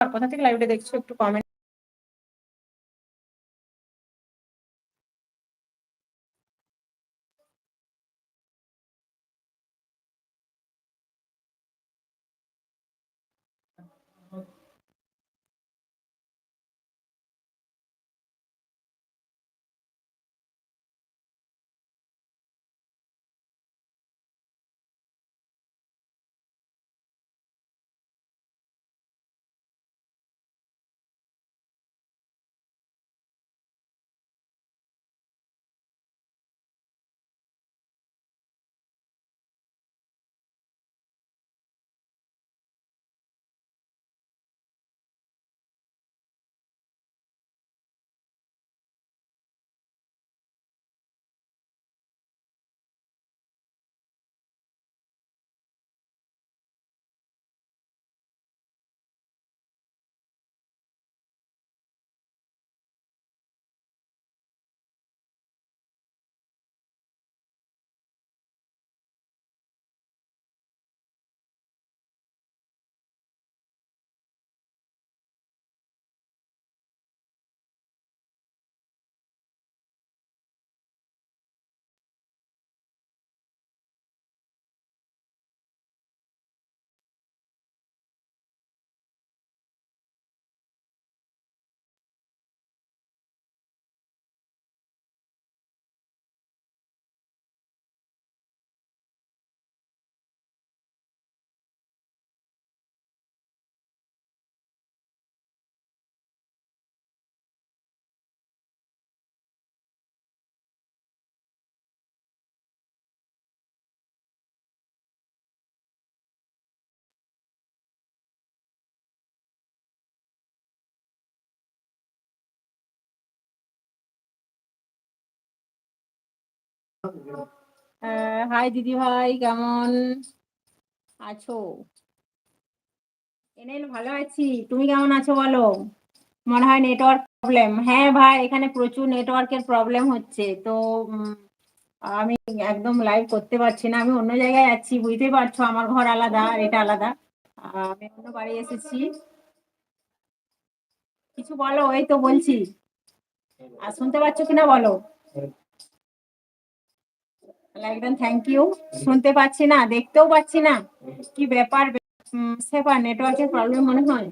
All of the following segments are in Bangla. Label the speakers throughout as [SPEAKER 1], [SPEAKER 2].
[SPEAKER 1] আর কোথা থেকে লাইভটা দেখছো একটু কমেন্ট। হাই দিদি ভাই, কেমন আছো? এনেল ভালো আছি, তুমি কেমন আছো বলো? মনে হয় নেটওয়ার্ক প্রবলেম। হ্যাঁ ভাই, এখানে প্রচুর নেটওয়ার্কের প্রবলেম হচ্ছে তো। আমি একদম লাইভ করতে পারছি না, আমি অন্য জায়গায় আছি, বুঝতেই পারছো আমার ঘর আলাদা আর এটা আলাদা। আমি অন্য বাড়ি এসেছি। কিছু বলো, এই তো বলছি। আর শুনতে পাচ্ছ কিনা বলো? একদম থ্যাংক ইউ। শুনতে পাচ্ছি না, দেখতেও পাচ্ছি না, কি ব্যাপার? সেবা নেটওয়ার্কের প্রবলেম মনে হয়।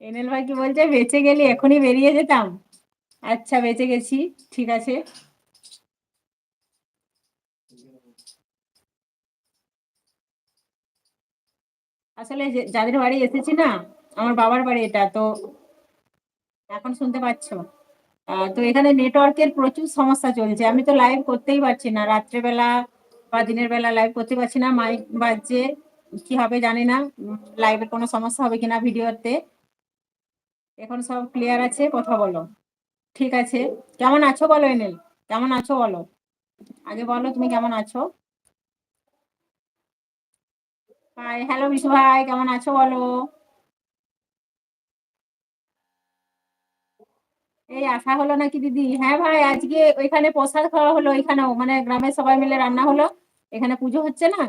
[SPEAKER 1] এনএল ভাই কি বলছে, বেঁচে গেলি এখনই বেরিয়ে যেতাম? আচ্ছা, বেঁচে গেছি, ঠিক আছে। আসলে যাদের বাড়ি এসেছি না, আমার বাবার বাড়ি এটা তো। এখন শুনতে পাচ্ছো? তো এখানে নেটওয়ার্কের প্রচুর সমস্যা চলছে, আমি তো লাইভ করতেই পারছি না, রাত্রেবেলা বা দিনের বেলা লাইভ করতে পারছি না, মাইক বাজছে। কি হবে জানি না, লাইভের কোনো সমস্যা হবে কিনা ভিডিওতে। এখন সব ক্লিয়ার আছে, কথা বলো। ঠিক আছে। কেমন আছো বলো এনেল, কেমন আছো বলো? আগে বলো তুমি কেমন আছো। হাই, হ্যালো বিশু ভাই, কেমন আছো বলো? এই আসা হলো নাকি দিদি? হ্যাঁ ভাই, আজকে ওইখানে প্রসাদ খাওয়া হলো, ওইখানেও মানে গ্রামের সবাই মিলে রান্না হলো। এখানে পুজো হচ্ছে না,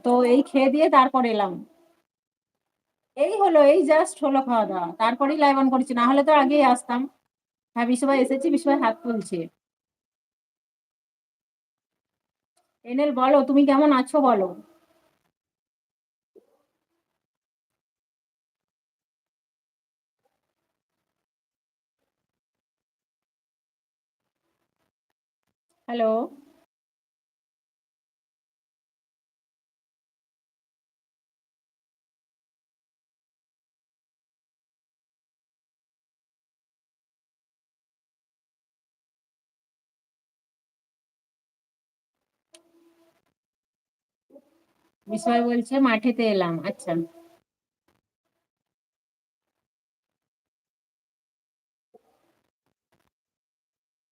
[SPEAKER 1] তো এই খেয়ে দিয়ে তারপর এলাম। এই হলো, এই জাস্ট হলো খাওয়া দাওয়া, তারপরেই লাইভ অন করছি, না হলে তো আগেই আসতাম। হ্যাঁ বিশু ভাই এসেছি, বিশু ভাই হাত তুলছে। এনেল বলো তুমি কেমন আছো বলো। হ্যালো। বিশু ভাই বলছে মাঠেতে এলাম, আচ্ছা।